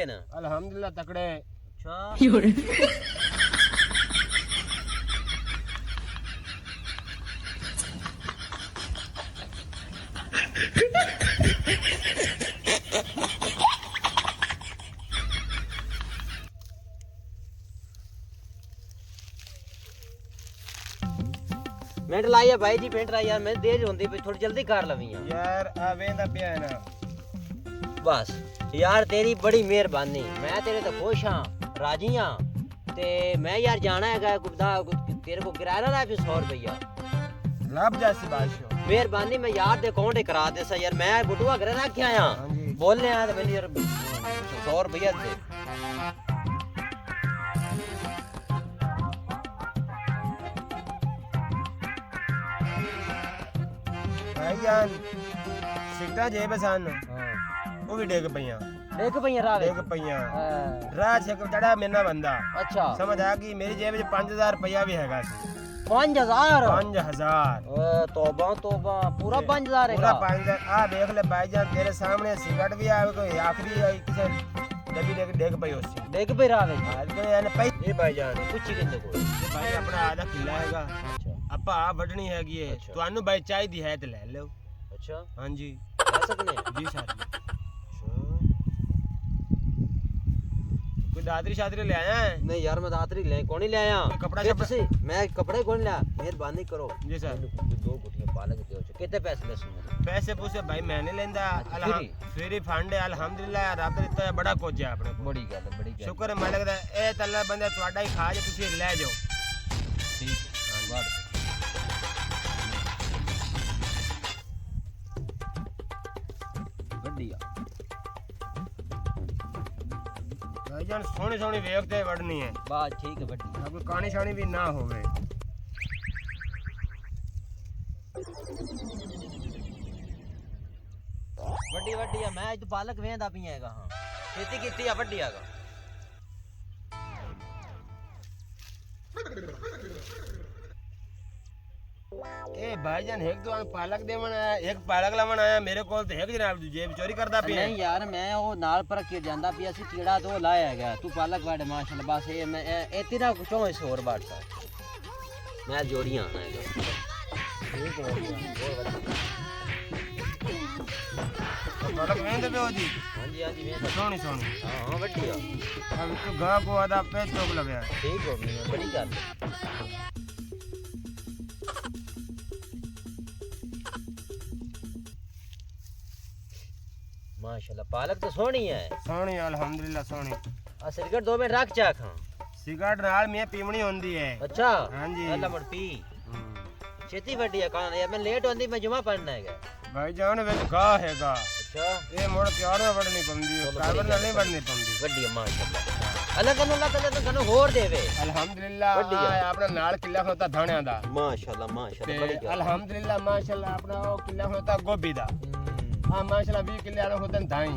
ना अल्हम्दुलिल्लाह तकड़े। अच्छा मिनट लाइया भाई जी मिनट लाई यार मैं देर होंदी पे थोड़ी जल्दी कर लवी यार आ वेंदा पिया है ना। बस यार तेरी बड़ी मेहरबानी मैं तेरे तो खुश हाँ राजी हाँ ते मैं यार जाना है तेरे को किराया ना 100 रुपया लब जैसी बात हो। मेहरबानी मैं यार दे अकाउंट करा दे सा यार मैं बुटुआ घर रख के आया बोलने आया तो मैंने यार 100 रुपया दे भाईजान सिगटा जेब सन वो भी डेग पईया देख भैया राह छक चढ़ा मेरा बंदा अच्छा समझ आ गई मेरी जेब च 5000 रुपया भी हैगा सी 5000 5000 तौबा तौबा पूरा 5000 पूरा 5000 आ देख ले भाईजान तेरे सामने सिगरेट भी आवे कोई आखिरी आई किसे डबी डेग पई होसी देख पे रावे आज को यानी पैसे ये भाईजान कुछ किंदे को भाई अपना आधा किला हैगा अच्छा ਆਪਾਂ ਆ ਵੱਢਣੀ ਹੈਗੀ ਏ ਤੁਹਾਨੂੰ ਬਾਈ ਚਾਹੀਦੀ ਹੈ ਤੇ ਲੈ ਲਓ अच्छा ਹਾਂਜੀ ले सकने ਜੀ ਸਰ अच्छा ਕੋਈ ਦਾਦਰੀ ਸ਼ਾਦਰੀ ਲੈ ਆਇਆ ਹੈ नहीं यार मैं दातरी ले कौन ही ले आया कपड़ा फिर शपड़ा- तुसी मैं कपड़े कौन लिया मेहरबानी करो जी सर दो गुटियां पालक दो कितने पैसे ले सुन पैसे पूसे भाई मैं नहीं लेंदा अच्छा, फ्री फंड है अल्हम्दुलिल्लाह रब ਦਿੱਤਾ ਹੈ ਬੜਾ ਕੁਝ ਹੈ ਆਪਣੇ ਕੋਲ बड़ी गल है बड़ी गल ਸ਼ੁਕਰ ਹੈ ਮਾਲਕ ਦਾ ਇਹ ਤੱਲਾ ਬੰਦਾ ਤੁਹਾਡਾ ਹੀ ਖਾ ਜੇ ਤੁਸੀਂ ਲੈ ਜਾਓ ठीक है बात बढ़िया ਭਾਈਜਾਨ ਸੋਹਣੀ ਸੋਹਣੀ ਵੇਖਦੇ ਵੜਨੀ ਹੈ बात ठीक है बढ़िया ਕੋਈ ਕਾਣੀ ਸ਼ਾਣੀ ਵੀ ਨਾ ਹੋਵੇ ਵੱਡੀ ਵੱਡੀ ਆ ਮੈਂ ਅੱਜ ਪਾਲਕ ਵੇਂਦਾ ਪਈਆਂ ਹੈਗਾ ਹਾਂ ਖੇਤੀ ਕੀਤੀ ਆ ਵੱਡੀ ਹੈਗਾ ਇਹ ਭਾਈਜਾਨ ਇੱਕ ਦੋ ਪਾਲਕ ਦੇਵਣ ਆਇਆ ਇੱਕ ਪਾਲਕ ਲਾਵਣ ਆਇਆ ਮੇਰੇ ਕੋਲ ਤੇ ਇੱਕ ਜਨਾਬ ਜੇਬ ਚੋਰੀ ਕਰਦਾ ਪਿਆ ਨਹੀਂ ਯਾਰ ਮੈਂ ਉਹ ਨਾਲ ਪਰ ਕੇ ਜਾਂਦਾ ਪਿਆ ਸੀ ਕੀੜਾ ਦੋ ਲਾਇਆ ਹੈਗਾ ਤੂੰ ਪਾਲਕ ਵਾੜੇ ਮਾਸ਼ਾਅੱਲਾ ਬਸ ਇਹ ਮੈਂ ਇਹ ਤੇਰਾ ਕੁਛੋਂ ਇਸ ਹੋਰ ਬਾਟ ਸਾ ਮੈਂ ਜੋੜੀਆਂ ਆਣਾ ਹੈਗਾ ਠੀਕ ਹੋ ਗਿਆ ਪਾਲਕ ਵੇਂਦੇ ਪਿਓ ਜੀ ਹਾਂਜੀ ਹਾਂਜੀ ਵੇਂਦਾ ਸੋਹਣੀ ਸੋਹਣੀ ਹਾਂ ਵੱਡੀ ਆ ਅਬ ਤੂੰ ਗਾ ਕੋ ਆਦਾ ਪੇ ਚੋਕ ਲਵਿਆ ਠੀਕ ਹੋ ਗਈ ਬੜੀ ਗੱਲ माशाल्लाह पालक तो सोहनी है ਸੋਹਣੀ ਅਲਹਮਦੁਲਿल्लाह ਸੋਹਣੀ आ सिरकट दो में रख चा खां ਸਿਗਰਟ ਨਾਲ ਮੀਆਂ ਪੀਵਣੀ ਹੁੰਦੀ ਹੈ अच्छा ਹਾਂਜੀ अल्लाह मर पी छेती वड्डी है कान यार मैं लेट होंदी मैं जुमा पढ़ना है ਭਾਈ ਜਾਨ ਵਿੱਚ ਗਾ ਹੈਗਾ अच्छा ਇਹ ਮੁੜ ਪਿਆਰ ਨਾਲ ਵੜਨੀ ਪੈਂਦੀ ਹੈ ਕਾਬਰ ਨਾਲ ਨਹੀਂ ਵੜਨੀ ਪੈਂਦੀ वड्डी है माशाल्लाह अल्लाह तआला तन्नू होर देवे ਅਲਹਮਦੁਲਿल्लाह ਵੱਡੀ ਆ। ਆਪਣਾ ਨਾਲ ਕਿੱਲਾ ਹੁੰਦਾ ਧਾਣਿਆਂ ਦਾ माशाल्लाह माशाल्लाह बड़ी ਤੇ गल ਅਲਹਮਦੁਲਿल्लाह ਮਾਸ਼ਾਅੱਲਾ ਆਪਣਾ ਉਹ ਕਿੱਲਾ ਹੁੰਦਾ ਗੋਭੀ ਦਾ ਹਾਂ ਮਾਸ਼ਾਅੱਲਾ 20 ਕਿੱਲੇ ਵਾਲਾ ਹੁੰਦਾ ਦਾਈ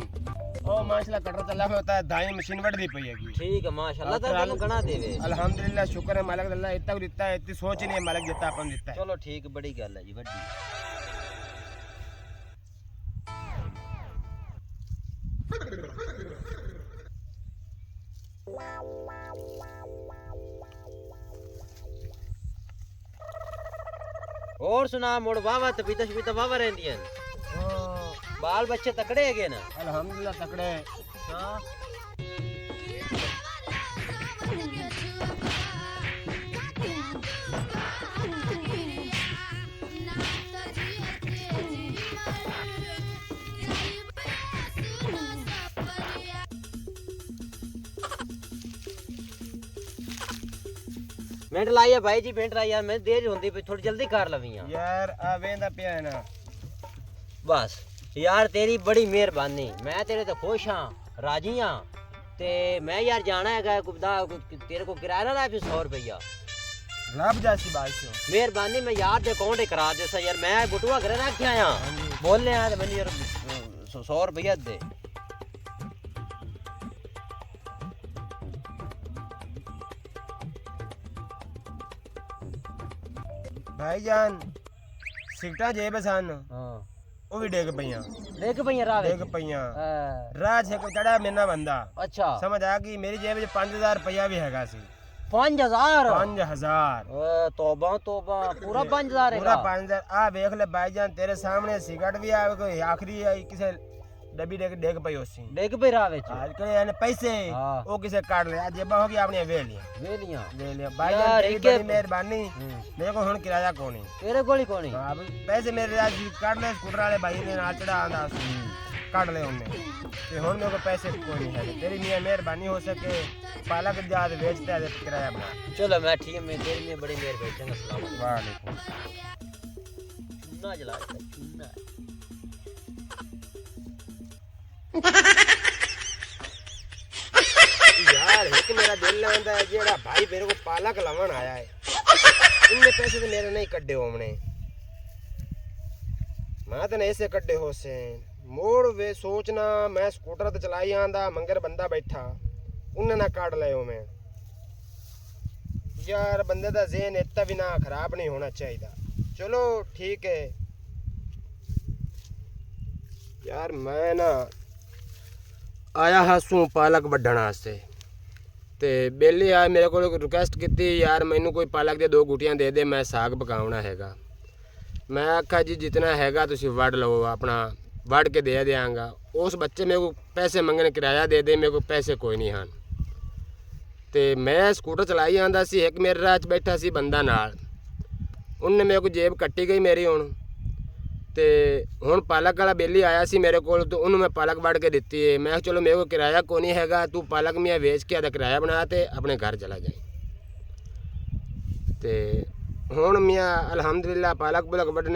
ਉਹ ਮਾਸ਼ਾਅੱਲਾ ਕਟਰ ਚੱਲਾ ਹੁੰਦਾ ਦਾਈ ਮਸ਼ੀਨ ਵੱਢਦੀ ਪਈ ਹੈਗੀ ठीक है माशाल्लाह तन्नू गणा देवे अल्हम्दुलिल्लाह शुक्र है मालिक अल्लाह इतना दिता है इतनी सोच नहीं है मालिक जितना अपन दिता है चलो ठीक बड़ी गल है जी वड्डी और सुना मुड़ वावा तबीता शबीता वावा रहंदियां बाल बच्चे तकड़े हैगे ना अल्हम्दुलिल्लाह तकड़े हाँ मिनट लाइया भाई जी मिनट लाई यार मैं देर होंदी पे थोड़ी जल्दी कर लवी यार आ वेंदा पिया है ना बस यार तेरी बड़ी मेहरबानी मैं तेरे तो खुश हाँ राजी हाँ ते मैं यार जाना है तेरे को किराया ना 100 रुपया लब जैसी बात हो मेहरबानी मैं यार दे अकाउंट करा दे सा यार मैं बुटुआ घर रख के आया बोलने आया तो मैंने यार 100 रुपया दे भाईजान सिगटा जेब सन हाँ ਉਹ ਵੀ ਡਿੱਗ ਪਈਆਂ ਦੇਖ ਪਈਆਂ ਰਾਹ ਡਿੱਗ ਵਿੱਚ ਪਈਆਂ ਹਾਂ, ਰਾਹ 'ਚ ਇੱਕ ਚੜਾ ਮੇਨਾ ਬੰਦਾ ਅੱਛਾ ਸਮਝ ਆ ਗਈ ਮੇਰੀ ਜੇਬ 'ਚ 5000 ਰੁਪਇਆ ਵੀ ਹੈਗਾ ਸੀ 5000 5000 ਓਏ ਤੋਬਾ ਤੋਬਾ ਪੂਰਾ 5000 ਪੂਰਾ ਹੈਗਾ 5000 ਆ ਵੇਖ ਲੈ ਭਾਈਜਾਨ ਤੇਰੇ ਸਾਹਮਣੇ ਸਿਗਰਟ ਵੀ ਆ ਕੋਈ ਆਖਰੀ ਆਈ ਕਿਸੇ ਡੱਬੀ ਡਿੱਗ ਪਈ ਉਸੀ ਡਿੱਗ ਪਈ ਰਾਹ ਵਿੱਚ ਅੱਜ ਕੱਲ੍ਹ ਇਹਨੇ ਪੈਸੇ ਹਾਂ। ਉਹ ਕਿਸੇ ਕੱਢ ਲਿਆ ਜੇਬਾਂ ਹੋ ਗਈ ਆਪਣੀਆਂ ਵੇਲੀਆਂ ਵੇਲੀਆਂ ਲੈ ਲਿਆ ਯਾਰ, ਭਾਈਜਾਨ ਤੇਰੀ ਇੱਕ- ਬੜੀ ਮਿਹਰਬਾਨੀ ਮੇਰੇ ਕੋਲ ਹੁਣ ਕਿਰਾਇਆ ਕੋਣੀ ਤੇਰੇ ਕੋਲ ਹੀ ਕੋਣੀ ਹਾਂ ਵੀ ਪੈਸੇ ਮੇਰੇ ਅੱਜ ਕੱਢ ਲੈ ਸਕੂਟਰ ਵਾਲੇ ਭਾਈ ਨੇ ਨਾਲ ਚੜਾ ਆਂਦਾ ਕੱਢ ਲਏ ਉਹਨੇ ਤੇ ਹੁਣ ਮੇਰੇ ਕੋਲ ਪੈਸੇ ਕੋਈ ਨਹੀਂ ਹੈ ਤੇਰੀ ਮੀਆਂ ਮਿਹਰਬਾਨੀ ਹੋ ਸਕੇ ਪਾਲਕ ਜਾਦ ਵੇਚਦਾ ਤੇ ਕਿਰਾਇਆ ਬਣਾ चलो मैं ठीक है मैं तेरे में बड़ी मेहर बैठेंगे सलाम वालेकुम चूना जला के चूना यार एक मेरा दिल लांदा है जेड़ा भाई मेरे को पालक लावन आया है इनने पैसे तो मेरे नहीं कड्डे होमने मैं तो ऐसे कड्डे हो से मोड़ वे सोचना मैं स्कूटर तो चलाई आंदा मंगर बंदा बैठा उन्हें ना काट ले मैं यार बंदे दा ज़हन इतना भी ना खराब नहीं होना चाहिए चलो ठीक है यार मैं ना आया हासू पालक वड्ढण वास्ते ते बेली आए मेरे को रिक्वेस्ट की यार मैनू कोई पालक दे 2 गुटियां दे दे मैं साग पकाउणा हैगा मैं आखा जी जितना हैगा तुसी वड़ लो अपना वड़ के दे देंगा उस बच्चे मेरे को पैसे मंगने किराया दे दे मेरे को पैसे कोई नहीं हैं ते मैं स्कूटर चलाई आंदा सी एक मेरे राह च बैठा सी बंदा नाल उन्हें मेरे को जेब कट्टी गई मेरी हुण ते हुण पालक वाला बेली आया सी मेरे को तो उन्होंने मैं पालक वड़ के दिती है मैं चलो मेरे को किराया कोई नहीं हैगा तू पालक मियाँ वेच के आधा किराया बना ते अपने घर चला जाए ते हुण मियाँ अल्हम्दुलिल्लाह पालक पुलक वड्ढने